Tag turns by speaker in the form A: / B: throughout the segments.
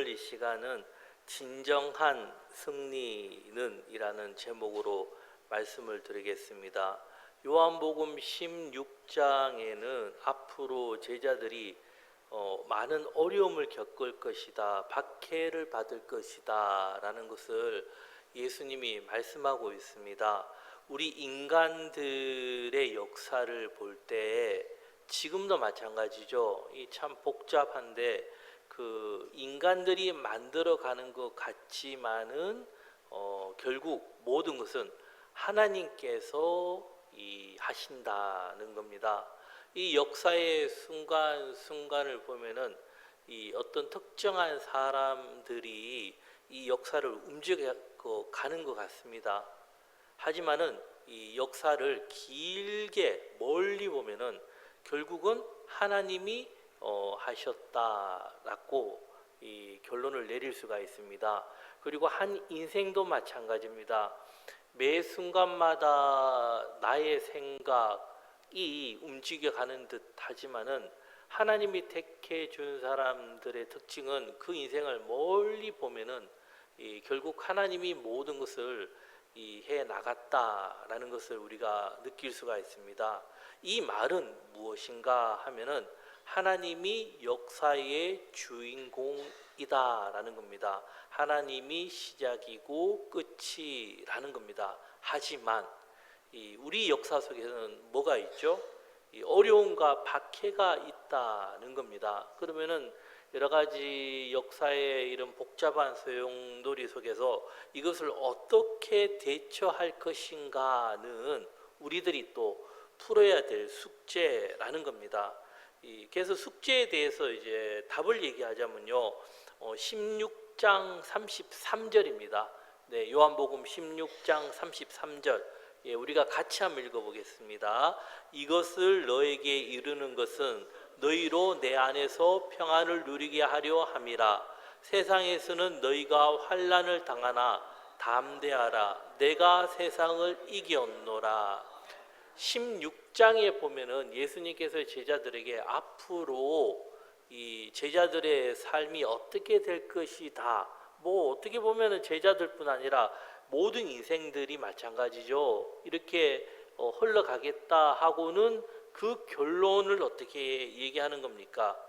A: 오늘 이 시간은 진정한 승리는 이라는 제목으로 말씀을 드리겠습니다. 요한복음 16장에는 앞으로 제자들이 많은 어려움을 겪을 것이다, 박해를 받을 것이다 라는 것을 예수님이 말씀하고 있습니다. 우리 인간들의 역사를 볼 때 지금도 마찬가지죠. 이 참 복잡한데 그 인간들이 만들어가는 것 같지만은 결국 모든 것은 하나님께서 하신다는 겁니다. 이 역사의 순간순간을 보면은 이 어떤 특정한 사람들이 이 역사를 움직여 가는 것 같습니다. 하지만은 이 역사를 길게 멀리 보면은 결국은 하나님이 하셨다라고 이 결론을 내릴 수가 있습니다. 그리고 한 인생도 마찬가지입니다. 매 순간마다 나의 생각이 움직여가는 듯 하지만은 하나님이 택해 준 사람들의 특징은 그 인생을 멀리 보면은 결국 하나님이 모든 것을 해 나갔다라는 것을 우리가 느낄 수가 있습니다. 이 말은 무엇인가 하면은 하나님이 역사의 주인공이다라는 겁니다. 하나님이 시작이고 끝이라는 겁니다. 하지만 우리 역사 속에는 뭐가 있죠? 어려움과 박해가 있다는 겁니다. 그러면은 여러 가지 역사의 이런 복잡한 소용돌이 속에서 이것을 어떻게 대처할 것인가는 우리들이 또 풀어야 될 숙제라는 겁니다. 그래서 숙제에 대해서 이제 답을 얘기하자면요, 16장 33절입니다. 네, 요한복음 16장 33절. 예, 우리가 같이 한번 읽어보겠습니다. 이것을 너에게 이르는 것은 너희로 내 안에서 평안을 누리게 하려 함이라. 세상에서는 너희가 환난을 당하나 담대하라. 내가 세상을 이겼노라. 16장에 보면은 예수님께서 제자들에게 앞으로 이 제자들의 삶이 어떻게 될 것이다. 뭐 어떻게 보면은 제자들뿐 아니라 모든 인생들이 마찬가지죠. 이렇게 흘러가겠다 하고는 그 결론을 어떻게 얘기하는 겁니까?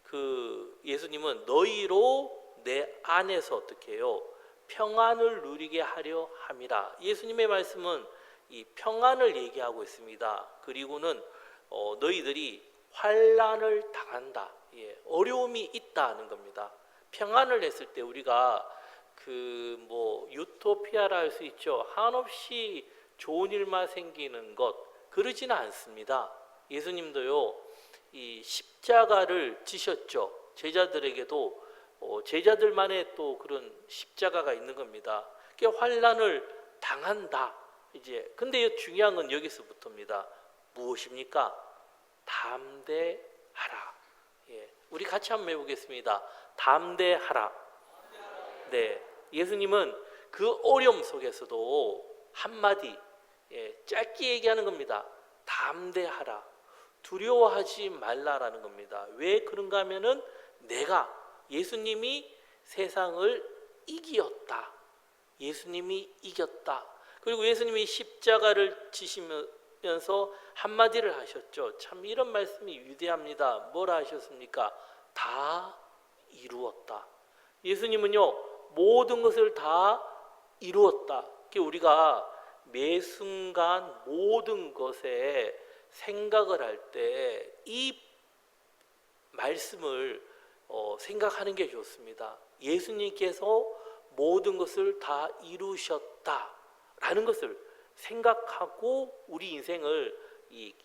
A: 그 예수님은 너희로 내 안에서 어떻게 해요? 평안을 누리게 하려 함이라. 예수님의 말씀은 이 평안을 얘기하고 있습니다. 그리고는 너희들이 환난을 당한다. 예, 어려움이 있다는 겁니다. 평안을 했을 때 우리가 그 뭐 유토피아라 할 수 있죠. 한없이 좋은 일만 생기는 것 그러지는 않습니다. 예수님도요 이 십자가를 지셨죠. 제자들에게도 제자들만의 또 그런 십자가가 있는 겁니다. 그 환난을 당한다. 이제 근데 중요한 건 여기서부터입니다. 무엇입니까? 담대하라. 예, 우리 같이 한번 해보겠습니다. 담대하라. 네, 예수님은 그 어려움 속에서도 한마디 짧게 얘기하는 겁니다. 담대하라. 두려워하지 말라라는 겁니다. 왜 그런가 하면은 내가 예수님이 세상을 이겼다. 예수님이 이겼다. 그리고 예수님이 십자가를 지시면서 한마디를 하셨죠. 참 이런 말씀이 위대합니다. 뭐라 하셨습니까? 다 이루었다. 예수님은요 모든 것을 다 이루었다. 우리가 매 순간 모든 것에 생각을 할 때 이 말씀을 생각하는 게 좋습니다. 예수님께서 모든 것을 다 이루셨다라는 것을 생각하고 우리 인생을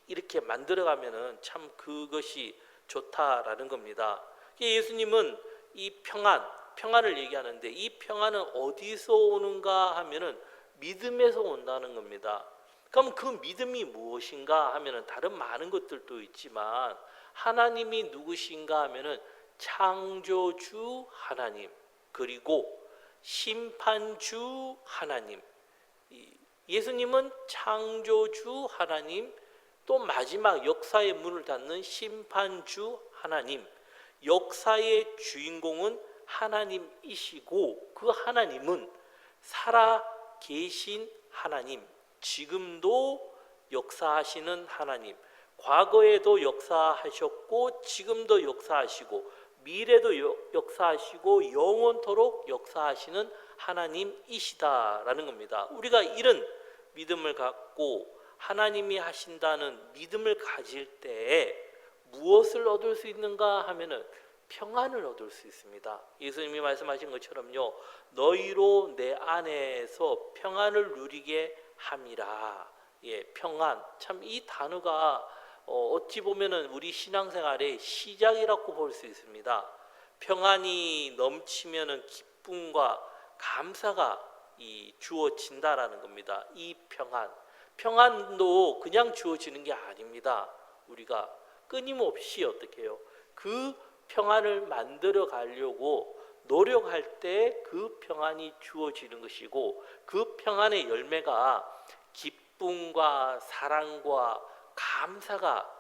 A: 이렇게 만들어가면은 참 그것이 좋다라는 겁니다. 예수님은 이 평안을 얘기하는데 이 평안은 어디서 오는가 하면은 믿음에서 온다는 겁니다. 그럼 그 믿음이 무엇인가 하면은 다른 많은 것들도 있지만 하나님이 누구신가 하면은 창조주 하나님 그리고 심판주 하나님. 예수님은 창조주 하나님 또 마지막 역사의 문을 닫는 심판주 하나님. 역사의 주인공은 하나님이시고 그 하나님은 살아 계신 하나님, 지금도 역사하시는 하나님, 과거에도 역사하셨고 지금도 역사하시고 미래도 역사하시고 영원토록 역사하시는 하나님이시다라는 겁니다. 우리가 이런 믿음을 갖고 하나님이 하신다는 믿음을 가질 때에 무엇을 얻을 수 있는가 하면은 평안을 얻을 수 있습니다. 예수님이 말씀하신 것처럼요, 너희로 내 안에서 평안을 누리게 함이라. 예, 평안. 참 이 단어가 어찌 보면은 우리 신앙생활의 시작이라고 볼 수 있습니다. 평안이 넘치면은 기쁨과 감사가 주어진다라는 겁니다. 이 평안도 그냥 주어지는 게 아닙니다. 우리가 끊임없이 어떻게 해요? 그 평안을 만들어 가려고 노력할 때 그 평안이 주어지는 것이고 그 평안의 열매가 기쁨과 사랑과 감사가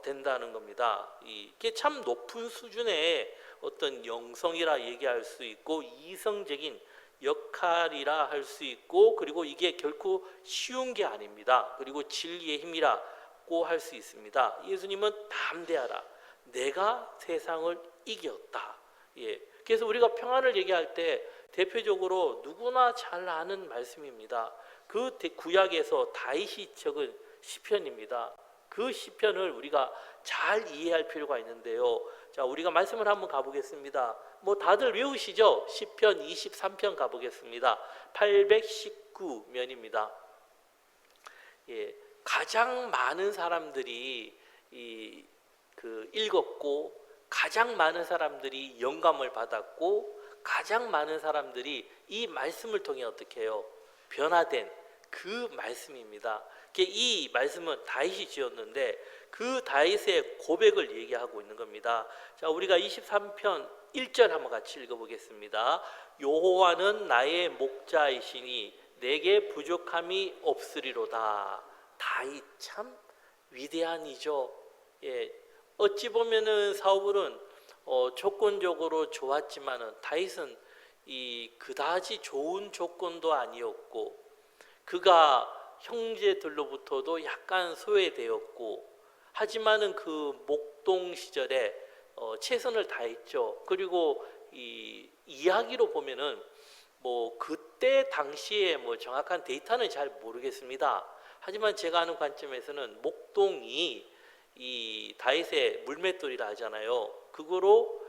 A: 된다는 겁니다. 이게 참 높은 수준의 어떤 영성이라 얘기할 수 있고 이성적인 역할이라 할 수 있고 그리고 이게 결코 쉬운 게 아닙니다. 그리고 진리의 힘이라고 할 수 있습니다. 예수님은 담대하라. 내가 세상을 이겼다. 예. 그래서 우리가 평안을 얘기할 때 대표적으로 누구나 잘 아는 말씀입니다. 그 구약에서 다윗이 적은 시편입니다. 그 시편을 우리가 잘 이해할 필요가 있는데요. 자, 우리가 말씀을 한번 가보겠습니다. 뭐 다들 외우시죠? 시편 23편 가보겠습니다. 819면입니다. 예, 가장 많은 사람들이 읽었고 가장 많은 사람들이 영감을 받았고 가장 많은 사람들이 이 말씀을 통해 어떻게 해요? 변화된 그 말씀입니다. 이 말씀은 다윗이 지었는데 그 다윗의 고백을 얘기하고 있는 겁니다. 자, 우리가 23편 1절 한번 같이 읽어보겠습니다. 여호와는 나의 목자이시니 내게 부족함이 없으리로다. 다윗 참 위대한이죠. 예, 어찌 보면은 사울은 조건적으로 좋았지만은 다윗은 그다지 좋은 조건도 아니었고 그가 형제들로부터도 약간 소외되었고 하지만은 그 목동 시절에 최선을 다했죠. 그리고 이야기로 보면은 뭐 그때 당시에 뭐 정확한 데이터는 잘 모르겠습니다. 하지만 제가 아는 관점에서는 목동이 다윗의 물맷돌이라 하잖아요. 그거로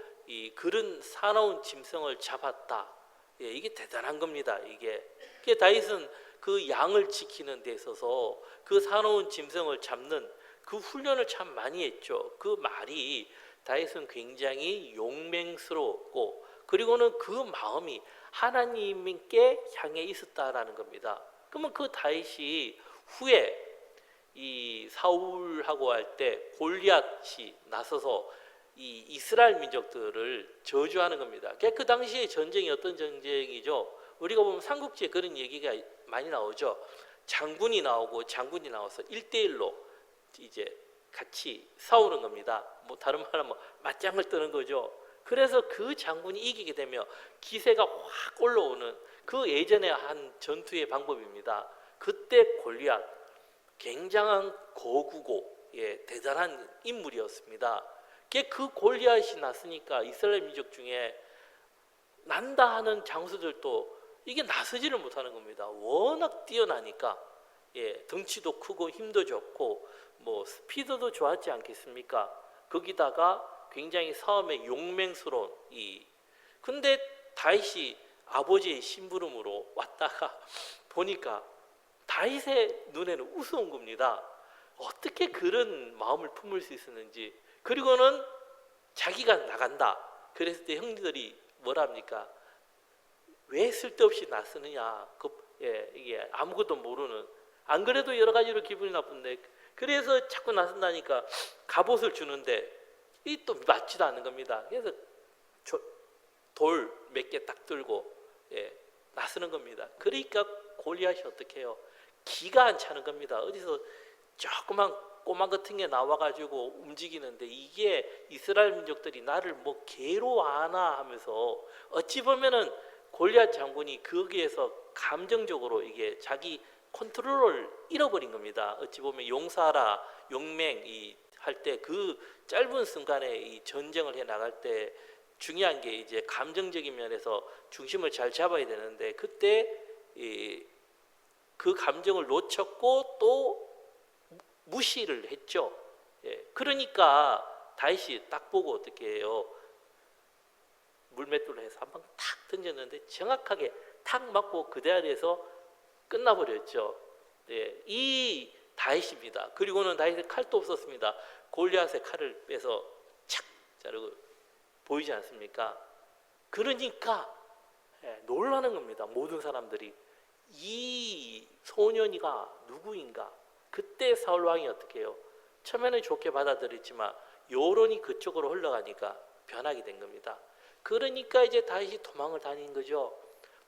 A: 그런 사나운 짐승을 잡았다. 예, 이게 대단한 겁니다. 이게 다윗은 그 양을 지키는 데 있어서 그 사나운 짐승을 잡는 그 훈련을 참 많이 했죠. 그 말이 다윗은 굉장히 용맹스러웠고 그리고는 그 마음이 하나님께 향해 있었다라는 겁니다. 그러면 그 다윗이 후에 사울하고 할 때 골리앗이 나서서 이스라엘 민족들을 저주하는 겁니다. 그 당시에 전쟁이 어떤 전쟁이죠? 우리가 보면 삼국지에 그런 얘기가 많이 나오죠. 장군이 나와서 1대1로 이제 같이 싸우는 겁니다. 뭐 다른 말하면 맞짱을 뜨는 거죠. 그래서 그 장군이 이기게 되면 기세가 확 올라오는 그 예전에 한 전투의 방법입니다. 그때 골리앗 굉장한 거구고 대단한 인물이었습니다. 그 골리앗이 났으니까 이스라엘 민족 중에 난다 하는 장수들도 이게 나서지를 못하는 겁니다. 워낙 뛰어나니까 덩치도 크고 힘도 좋고 뭐 스피드도 좋았지 않겠습니까? 거기다가 굉장히 싸움에 용맹스러운 근데 다윗이 아버지의 심부름으로 왔다가 보니까 다윗의 눈에는 우스운 겁니다. 어떻게 그런 마음을 품을 수 있었는지. 그리고는 자기가 나간다. 그랬을 때 형제들이 뭐라 합니까? 왜 쓸데없이 나서느냐. 이게 아무것도 모르는. 안 그래도 여러 가지로 기분이 나쁜데 그래서 자꾸 나선다니까 갑옷을 주는데 이 또 맞지도 않는 겁니다. 그래서 돌 몇 개 딱 들고 나서는 겁니다. 그러니까 골리앗이 어떻게 해요? 기가 안 차는 겁니다. 어디서 조그만 꼬마 같은 게 나와가지고 움직이는데 이게 이스라엘 민족들이 나를 뭐 개로 아나 하면서 어찌 보면은 골리앗 장군이 거기에서 감정적으로 이게 자기 컨트롤을 잃어버린 겁니다. 어찌 보면 용사라 용맹 할 때 그 짧은 순간에 이 전쟁을 해 나갈 때 중요한 게 이제 감정적인 면에서 중심을 잘 잡아야 되는데 그때 그 감정을 놓쳤고 또 무시를 했죠. 그러니까 다윗이 딱 보고 어떻게 해요? 물맷돌로 해서 한방 탁 던졌는데 정확하게 탁 맞고 그 자리에서 끝나버렸죠. 이 다윗입니다. 그리고는 다윗의 칼도 없었습니다. 골리앗의 칼을 빼서 착 자르고 보이지 않습니까? 그러니까 놀라는 겁니다. 모든 사람들이 이 소년이가 누구인가? 그때 사울 왕이 어떻게 해요? 처음에는 좋게 받아들였지만 여론이 그쪽으로 흘러가니까 변하게 된 겁니다. 그러니까 이제 다윗이 도망을 다닌 거죠.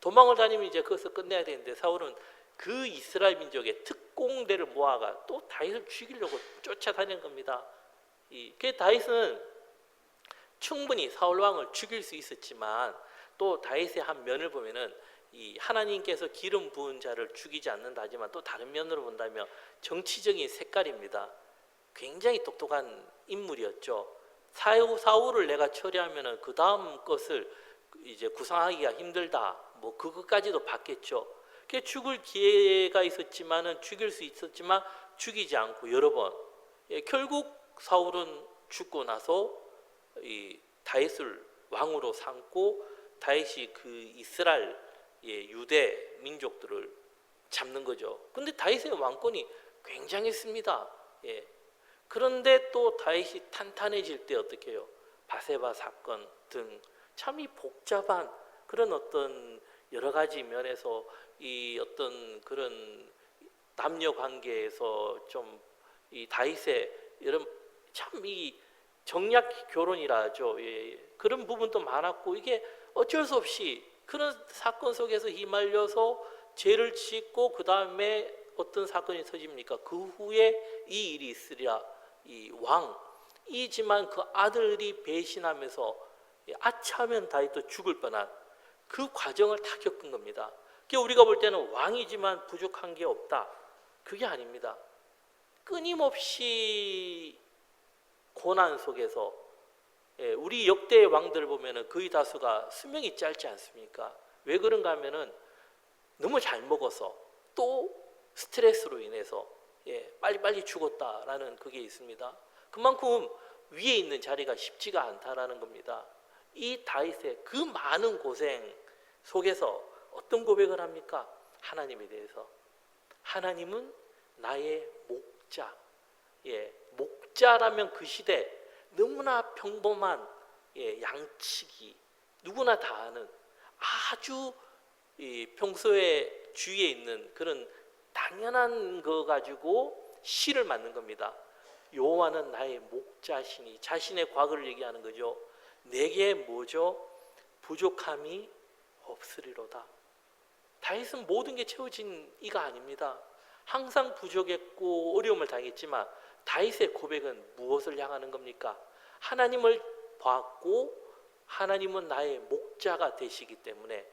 A: 도망을 다니면 이제 거기서 끝내야 되는데 사울은 그 이스라엘 민족의 특공대를 모아가 또 다윗을 죽이려고 쫓아다닌 겁니다. 그 다윗은 충분히 사울 왕을 죽일 수 있었지만 또 다윗의 한 면을 보면은 이 하나님께서 기름 부은 자를 죽이지 않는다 하지만 또 다른 면으로 본다면 정치적인 색깔입니다. 굉장히 똑똑한 인물이었죠. 사울을 내가 처리하면은 그 다음 것을 이제 구상하기가 힘들다. 뭐 그것까지도 봤겠죠. 죽을 기회가 있었지만은 죽일 수 있었지만 죽이지 않고 여러 번. 결국 사울은 죽고 나서 이 다윗을 왕으로 삼고 다윗이 그 이스라엘 유대 민족들을 잡는 거죠. 근데 다윗의 왕권이 굉장했습니다. 그런데 또 다윗이 탄탄해질 때 어떻게 해요? 바세바 사건 등 참 이 복잡한 그런 어떤 여러 가지 면에서 이 어떤 그런 남녀 관계에서 좀 이 다윗의 이런 참 이 정략 결혼이라 하죠. 그런 부분도 많았고 이게 어쩔 수 없이 그런 사건 속에서 휘말려서 죄를 짓고 그 다음에 어떤 사건이 터집니까? 그 후에 이 일이 있으리라. 이 왕이지만 그 아들이 배신하면서 아차하면 다윗도 죽을 뻔한 그 과정을 다 겪은 겁니다. 우리가 볼 때는 왕이지만 부족한 게 없다. 그게 아닙니다. 끊임없이 고난 속에서 우리 역대의 왕들을 보면은 거의 다수가 수명이 짧지 않습니까? 왜 그런가 하면은 너무 잘 먹어서 또 스트레스로 인해서 빨리빨리 죽었다라는 그게 있습니다. 그만큼 위에 있는 자리가 쉽지가 않다라는 겁니다. 이 다윗의 그 많은 고생 속에서 어떤 고백을 합니까? 하나님에 대해서. 하나님은 나의 목자. 목자라면 그 시대 너무나 평범한 양치기 누구나 다 아는 아주 평소에 주위에 있는 그런 당연한 거 가지고 시를 만든 겁니다. 여호와는 나의 목자시니 자신의 과거를 얘기하는 거죠. 내게 뭐죠? 부족함이 없으리로다. 다윗은 모든 게 채워진 이가 아닙니다. 항상 부족했고 어려움을 당했지만 다윗의 고백은 무엇을 향하는 겁니까? 하나님을 봤고 하나님은 나의 목자가 되시기 때문에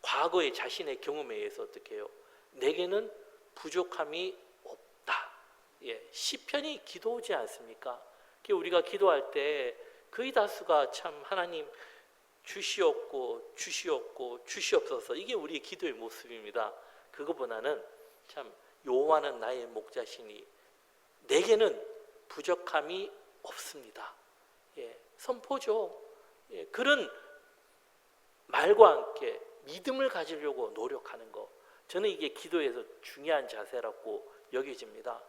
A: 과거의 자신의 경험에 의해서 어떻게 해요? 내게는 부족함이 없다. 시편이 기도오지 않습니까? 우리가 기도할 때 거의 다수가 참 하나님 주시옵고 주시옵고 주시옵소서 이게 우리의 기도의 모습입니다. 그거보다는 참 여호와는 나의 목자시니 내게는 부족함이 없습니다. 선포죠. 그런 말과 함께 믿음을 가지려고 노력하는 것. 저는 이게 기도에서 중요한 자세라고 여겨집니다.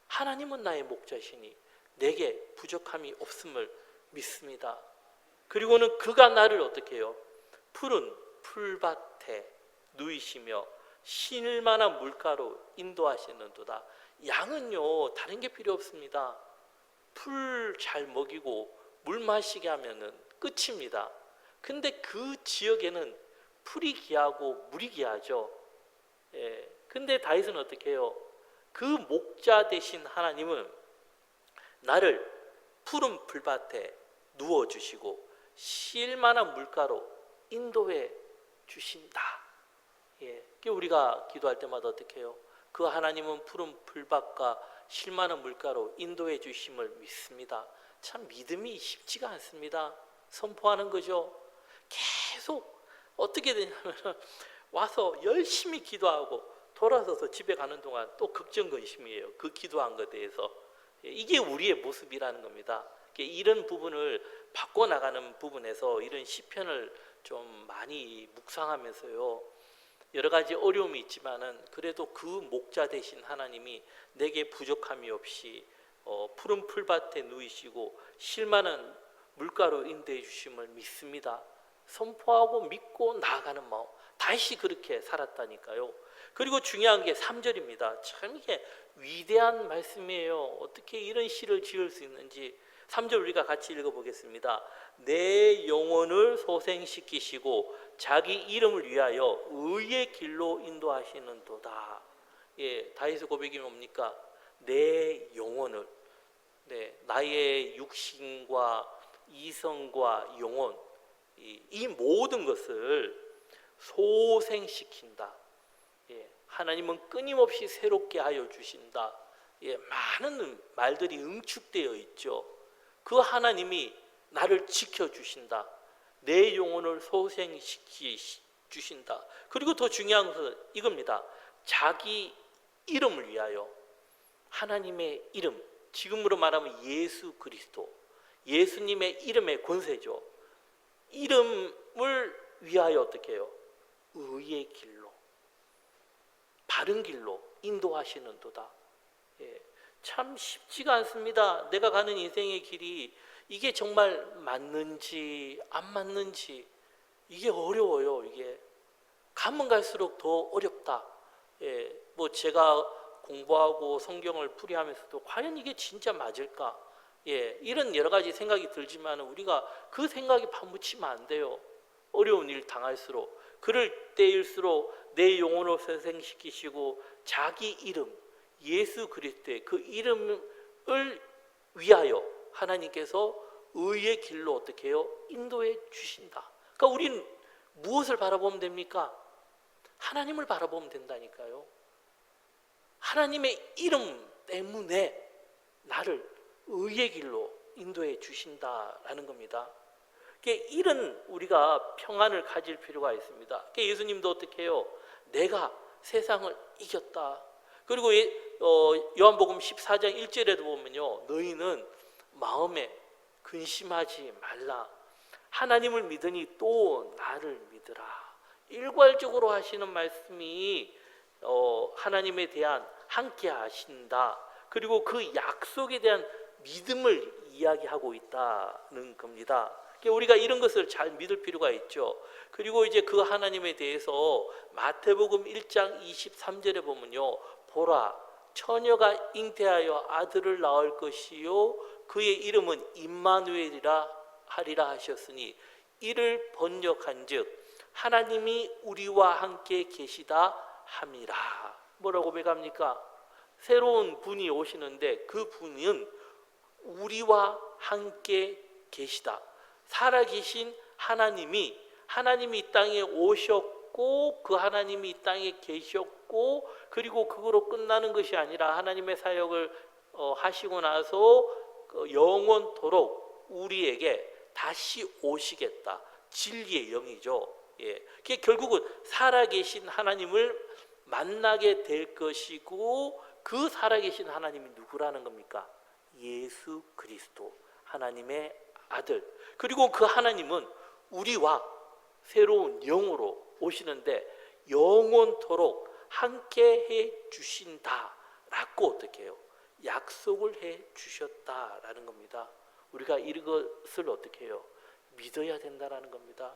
A: 하나님은 나의 목자시니 내게 부족함이 없음을 믿습니다. 그리고는 그가 나를 어떻게 해요? 푸른 풀밭에 누이시며 쉴만한 물가로 인도하시는도다. 양은요 다른 게 필요 없습니다. 풀 잘 먹이고 물 마시게 하면은 끝입니다. 근데 그 지역에는 풀이 귀하고 물이 귀하죠. 근데 다윗은 어떻게 해요? 그 목자 되신 하나님은 나를 푸른 풀밭에 누워주시고 쉴 만한 물가로 인도해 주신다. 우리가 기도할 때마다 어떻게 해요? 그 하나님은 푸른 풀밭과 쉴 만한 물가로 인도해 주심을 믿습니다. 참 믿음이 쉽지가 않습니다. 선포하는 거죠. 계속 어떻게 되냐면 와서 열심히 기도하고 돌아서서 집에 가는 동안 또 걱정근심이에요. 그 기도한 것에 대해서. 이게 우리의 모습이라는 겁니다. 이런 부분을 바꿔나가는 부분에서 이런 시편을 좀 많이 묵상하면서요, 여러 가지 어려움이 있지만은 그래도 그 목자 되신 하나님이 내게 부족함이 없이 푸른 풀밭에 누이시고 쉴 만한 물가로 인도해 주심을 믿습니다. 선포하고 믿고 나아가는 마음, 다시 그렇게 살았다니까요. 그리고 중요한 게 3절입니다. 참 이게 위대한 말씀이에요. 어떻게 이런 시를 지을 수 있는지 3절 우리가 같이 읽어보겠습니다. 내 영혼을 소생시키시고 자기 이름을 위하여 의의 길로 인도하시는도다. 다윗의 고백이 뭡니까? 내 영혼을, 나의 육신과 이성과 영혼, 이 모든 것을 소생시킨다. 하나님은 끊임없이 새롭게 하여 주신다. 많은 말들이 응축되어 있죠. 그 하나님이 나를 지켜주신다. 내 영혼을 소생시키 주신다. 그리고 더 중요한 것은 이겁니다. 자기 이름을 위하여, 하나님의 이름, 지금으로 말하면 예수 그리스도, 예수님의 이름의 권세죠. 이름을 위하여 어떻게 해요? 의의 길로, 바른 길로 인도하시는도다. 참 쉽지가 않습니다. 내가 가는 인생의 길이 이게 정말 맞는지 안 맞는지 이게 어려워요. 이게 가면 갈수록 더 어렵다. 제가 공부하고 성경을 풀이하면서도 과연 이게 진짜 맞을까? 이런 여러 가지 생각이 들지만 우리가 그 생각에 파묻히면 안 돼요. 어려운 일 당할수록, 그럴 때일수록 내 영혼을 소생시키시고 자기 이름, 예수 그리스도의 그 이름을 위하여 하나님께서 의의 길로 어떻게 해요? 인도해 주신다. 그러니까 우리는 무엇을 바라보면 됩니까? 하나님을 바라보면 된다니까요. 하나님의 이름 때문에 나를 의의 길로 인도해 주신다라는 겁니다. 이런 우리가 평안을 가질 필요가 있습니다. 예수님도 어떻게 해요? 내가 세상을 이겼다. 그리고 요한복음 14장 1절에도 보면요, 너희는 마음에 근심하지 말라. 하나님을 믿으니 또 나를 믿으라. 일괄적으로 하시는 말씀이 하나님에 대한 함께 하신다. 그리고 그 약속에 대한 믿음을 이야기하고 있다는 겁니다. 우리가 이런 것을 잘 믿을 필요가 있죠. 그리고 이제 그 하나님에 대해서 마태복음 1장 23절에 보면요, 보라, 처녀가 잉태하여 아들을 낳을 것이요 그의 이름은 임마누엘이라 하리라 하셨으니 이를 번역한즉 하나님이 우리와 함께 계시다 함이라. 뭐라고 고백합니까? 새로운 분이 오시는데 그 분은 우리와 함께 계시다. 살아계신 하나님이 이 땅에 오셨고 그 하나님이 이 땅에 계셨고, 그리고 그거로 끝나는 것이 아니라 하나님의 사역을 하시고 나서 영원토록 우리에게 다시 오시겠다. 진리의 영이죠. 그게 결국은 살아계신 하나님을 만나게 될 것이고, 그 살아계신 하나님이 누구라는 겁니까? 예수 그리스도, 하나님의 아들. 그리고 그 하나님은 우리와 새로운 영으로 오시는데 영원토록 함께 해 주신다라고 어떻게 해요? 약속을 해 주셨다라는 겁니다. 우리가 이것을 어떻게 해요? 믿어야 된다라는 겁니다.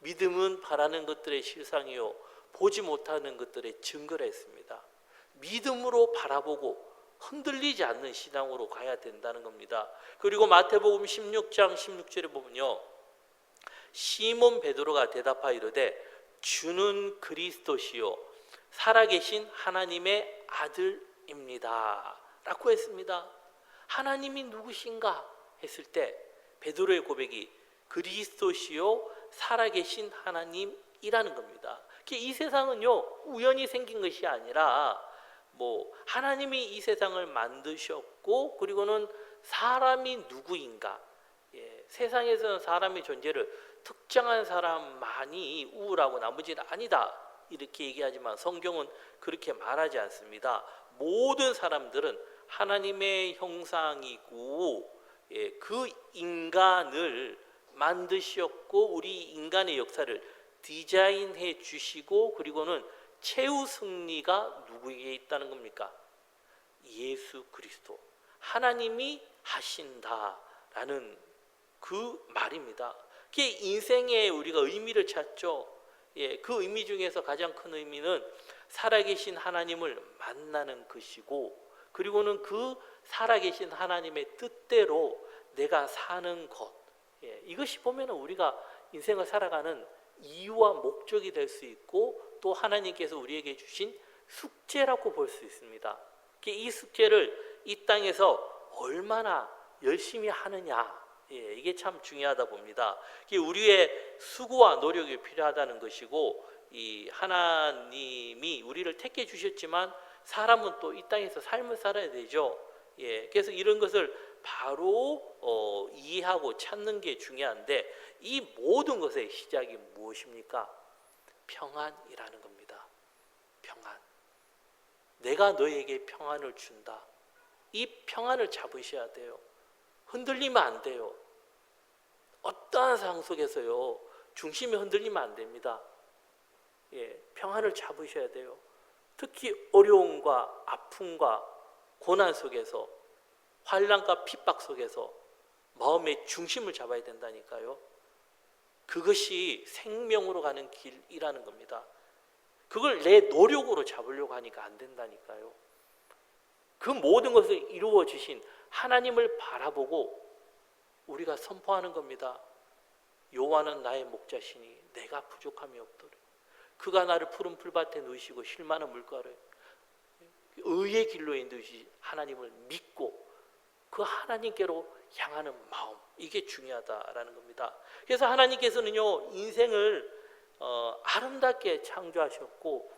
A: 믿음은 바라는 것들의 실상이요 보지 못하는 것들의 증거라 했습니다. 믿음으로 바라보고 흔들리지 않는 신앙으로 가야 된다는 겁니다. 그리고 마태복음 16장 16절에 보면요, 시몬 베드로가 대답하여 이르되 주는 그리스도시요 살아계신 하나님의 아들이라 입니다 라고 했습니다. 하나님이 누구신가 했을 때 베드로의 고백이 그리스도시요 살아계신 하나님이라는 겁니다. 이 세상은요 우연히 생긴 것이 아니라 하나님이 이 세상을 만드셨고, 그리고는 사람이 누구인가, 세상에서는 사람의 존재를 특정한 사람만이 우울하고 나머지는 아니다 이렇게 얘기하지만 성경은 그렇게 말하지 않습니다. 모든 사람들은 하나님의 형상이고, 그 인간을 만드셨고 우리 인간의 역사를 디자인해 주시고, 그리고는 최후 승리가 누구에게 있다는 겁니까? 예수 그리스도, 하나님이 하신다라는 그 말입니다. 그게 인생에 우리가 의미를 찾죠. 그 의미 중에서 가장 큰 의미는 살아계신 하나님을 만나는 것이고, 그리고는 그 살아계신 하나님의 뜻대로 내가 사는 것, 이것이 보면 우리가 인생을 살아가는 이유와 목적이 될 수 있고, 또 하나님께서 우리에게 주신 숙제라고 볼 수 있습니다. 이 숙제를 이 땅에서 얼마나 열심히 하느냐, 이게 참 중요하다 봅니다. 우리의 수고와 노력이 필요하다는 것이고, 이 하나님이 우리를 택해 주셨지만 사람은 또 이 땅에서 삶을 살아야 되죠. 그래서 이런 것을 바로 이해하고 찾는 게 중요한데, 이 모든 것의 시작이 무엇입니까? 평안이라는 겁니다. 평안. 내가 너에게 평안을 준다. 이 평안을 잡으셔야 돼요. 흔들리면 안 돼요. 어떠한 상황 속에서요 중심이 흔들리면 안 됩니다. 평안을 잡으셔야 돼요. 특히 어려움과 아픔과 고난 속에서, 환난과 핍박 속에서 마음의 중심을 잡아야 된다니까요. 그것이 생명으로 가는 길이라는 겁니다. 그걸 내 노력으로 잡으려고 하니까 안 된다니까요. 그 모든 것을 이루어 주신 하나님을 바라보고 우리가 선포하는 겁니다. 여호와는 나의 목자시니 내가 부족함이 없도록. 그가 나를 푸른 풀밭에 누이시고 쉴 만한 물가를 의의 길로 인도시 하나님을 믿고 그 하나님께로 향하는 마음, 이게 중요하다라는 겁니다. 그래서 하나님께서는요 인생을 아름답게 창조하셨고,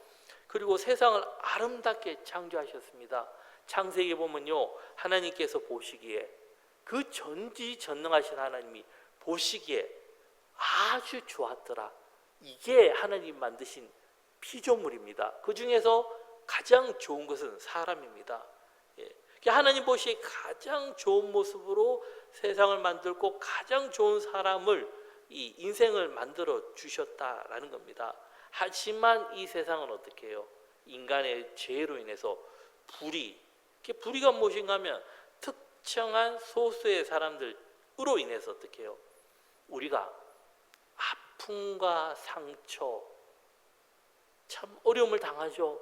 A: 그리고 세상을 아름답게 창조하셨습니다. 창세기에 보면요 하나님께서 보시기에, 그 전지전능하신 하나님이 보시기에 아주 좋았더라. 이게 하나님 만드신 피조물입니다. 그 중에서 가장 좋은 것은 사람입니다. 하나님 보시기에 가장 좋은 모습으로 세상을 만들고 가장 좋은 사람을, 이 인생을 만들어 주셨다라는 겁니다. 하지만 이 세상은 어떻게 해요? 인간의 죄로 인해서 불의가 무엇인가 하면 특정한 소수의 사람들으로 인해서 어떻게 해요? 우리가 아픔과 상처, 참 어려움을 당하죠.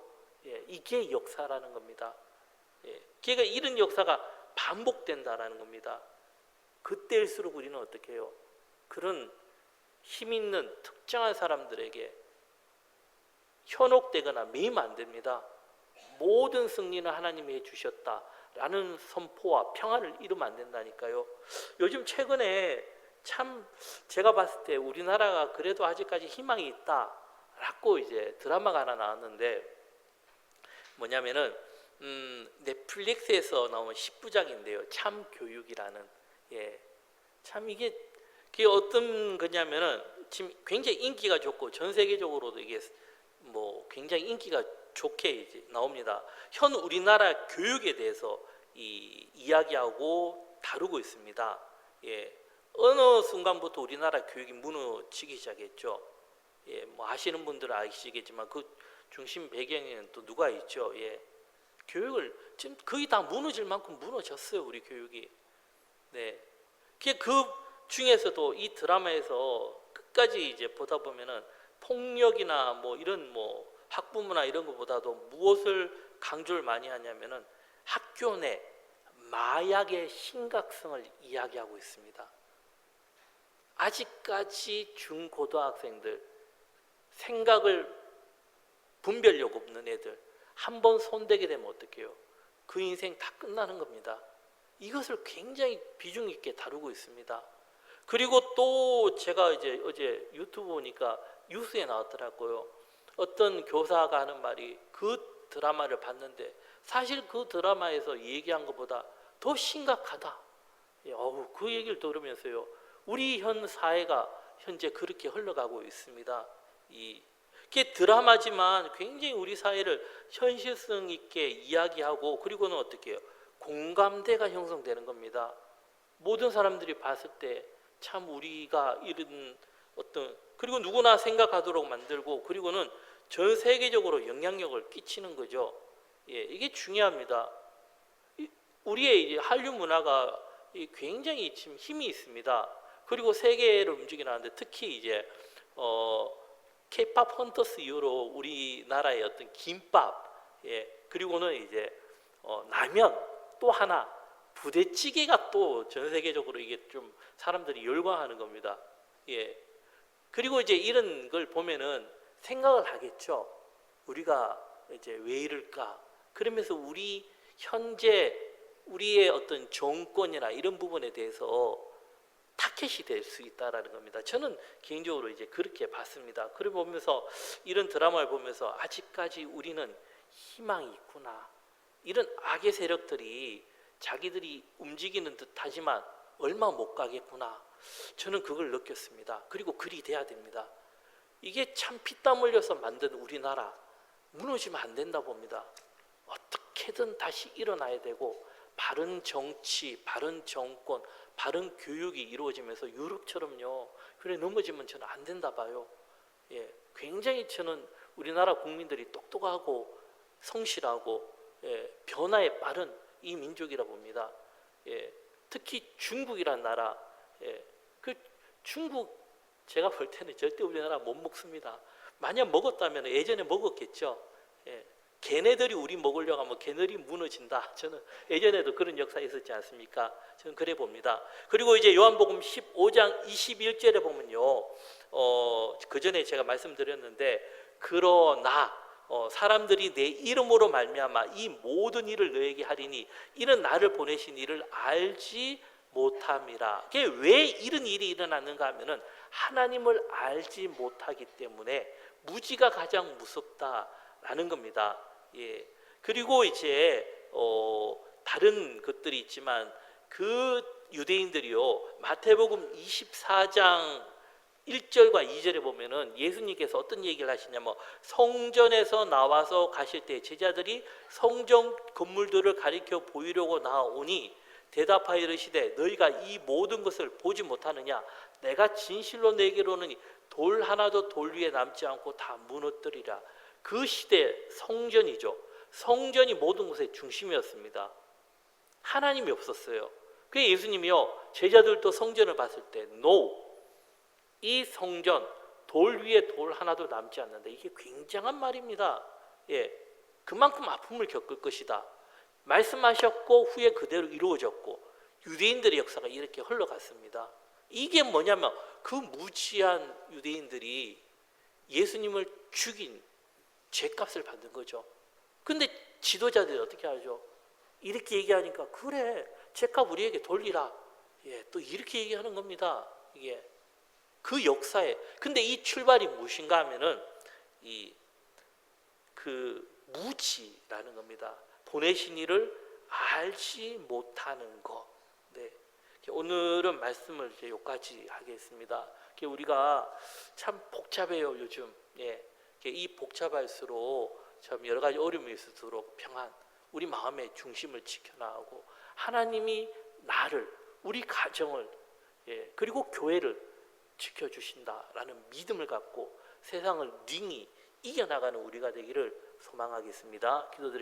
A: 이게 역사라는 겁니다. 그러니까 이런 역사가 반복된다라는 겁니다. 그때일수록 우리는 어떻게 해요? 그런 힘 있는 특정한 사람들에게 현혹되거나 매이면 안 됩니다. 모든 승리는 하나님이 해주셨다라는 선포와 평안을 잃으면 안 된다니까요. 요즘 최근에 참 제가 봤을 때 우리나라가 그래도 아직까지 희망이 있다라고 이제 드라마가 하나 나왔는데, 뭐냐면은 넷플릭스에서 나온 10부작인데요. 참 교육이라는. 참 이게 어떤 거냐면은 지금 굉장히 인기가 좋고 전 세계적으로도 이게 굉장히 인기가 좋게 이제 나옵니다. 현 우리나라 교육에 대해서 이야기하고 다루고 있습니다. 어느 순간부터 우리나라 교육이 무너지기 시작했죠. 아시는 분들은 아시겠지만 그 중심 배경에는 또 누가 있죠. 교육을 지금 거의 다 무너질 만큼 무너졌어요, 우리 교육이. 그 중에서도 이 드라마에서 끝까지 이제 보다 보면은 폭력이나 이런 학부모나 이런 것보다도 무엇을 강조를 많이 하냐면은 학교 내 마약의 심각성을 이야기하고 있습니다. 아직까지 중고등학생들, 생각을 분별력 없는 애들, 한번 손대게 되면 어떡해요? 그 인생 다 끝나는 겁니다. 이것을 굉장히 비중 있게 다루고 있습니다. 그리고 또 제가 이제 어제 유튜브 보니까 뉴스에 나왔더라고요. 어떤 교사가 하는 말이, 그 드라마를 봤는데 사실 그 드라마에서 얘기한 것보다 더 심각하다. 그 얘기를 들으면서요, 우리 현 사회가 현재 그렇게 흘러가고 있습니다. 이게 드라마지만 굉장히 우리 사회를 현실성 있게 이야기하고, 그리고는 어떻게 해요? 공감대가 형성되는 겁니다. 모든 사람들이 봤을 때 참 우리가 이런 어떤, 그리고 누구나 생각하도록 만들고, 그리고는 전 세계적으로 영향력을 끼치는 거죠. 이게 중요합니다. 우리의 이제 한류 문화가 굉장히 지금 힘이 있습니다. 그리고 세계를 움직이는데, 특히 이제 K-팝 헌터스 이후로 우리나라의 어떤 김밥, 그리고는 이제 라면, 또 하나 부대찌개가 또 전 세계적으로 이게 좀 사람들이 열광하는 겁니다. 그리고 이제 이런 걸 보면은 생각을 하겠죠. 우리가 이제 왜 이럴까? 그러면서 우리 현재 우리의 어떤 정권이나 이런 부분에 대해서 타켓이 될 수 있다라는 겁니다. 저는 개인적으로 이제 그렇게 봤습니다. 그걸 보면서, 이런 드라마를 보면서 아직까지 우리는 희망이 있구나. 이런 악의 세력들이 자기들이 움직이는 듯하지만 얼마 못 가겠구나. 저는 그걸 느꼈습니다. 그리고 그리 돼야 됩니다. 이게 참 피땀 흘려서 만든 우리나라 무너지면 안 된다 봅니다. 어떻게든 다시 일어나야 되고, 바른 정치, 바른 정권, 바른 교육이 이루어지면서 유럽처럼요, 그래 넘어지면 저는 안 된다 봐요. 굉장히 저는 우리나라 국민들이 똑똑하고 성실하고 변화에 빠른 이 민족이라 봅니다. 특히 중국이란 나라, 그 중국 제가 볼 때는 절대 우리나라 못 먹습니다. 만약 먹었다면 예전에 먹었겠죠. 걔네들이 우리 먹으려고 하면 걔네들이 무너진다. 저는 예전에도 그런 역사 있었지 않습니까? 저는 그래 봅니다. 그리고 이제 요한복음 15장 21절에 보면요, 그 전에 제가 말씀드렸는데, 그러나 사람들이 내 이름으로 말미암아 이 모든 일을 너에게 하리니 이는 나를 보내신 이를 알지 못함이라. 그게 왜 이런 일이 일어나는가 하면은 하나님을 알지 못하기 때문에 무지가 가장 무섭다라는 겁니다. 그리고 이제 다른 것들이 있지만, 그 유대인들이요, 마태복음 24장 1절과 2절에 보면은 예수님께서 어떤 얘기를 하시냐면, 성전에서 나와서 가실 때 제자들이 성전 건물들을 가리켜 보이려고 나오니 대답하여 이르시되 너희가 이 모든 것을 보지 못하느냐? 내가 진실로 내게로는 돌 하나도 돌 위에 남지 않고 다 무너뜨리라. 그 시대 성전이죠. 성전이 모든 것의 중심이었습니다. 하나님이 없었어요. 그래서 예수님이요, 제자들도 성전을 봤을 때 NO, 이 성전 돌 위에 돌 하나도 남지 않는다. 이게 굉장한 말입니다. 그만큼 아픔을 겪을 것이다 말씀하셨고, 후에 그대로 이루어졌고, 유대인들의 역사가 이렇게 흘러갔습니다. 이게 뭐냐면, 그 무지한 유대인들이 예수님을 죽인 죄값을 받는 거죠. 근데 지도자들이 어떻게 하죠? 이렇게 얘기하니까, 그래, 죄값 우리에게 돌리라. 또 이렇게 얘기하는 겁니다. 이게 그 역사에. 근데 이 출발이 무엇인가 하면은 그 무지라는 겁니다. 보내신 이를 알지 못하는 것. 오늘은 말씀을 이제 여기까지 하겠습니다. 우리가 참 복잡해요, 요즘. 이 복잡할수록 참 여러 가지 어려움이 있을수록 평안, 우리 마음의 중심을 지켜나가고, 하나님이 나를, 우리 가정을, 그리고 교회를 지켜주신다라는 믿음을 갖고 세상을 능히 이겨나가는 우리가 되기를 소망하겠습니다. 기도드리겠습니다.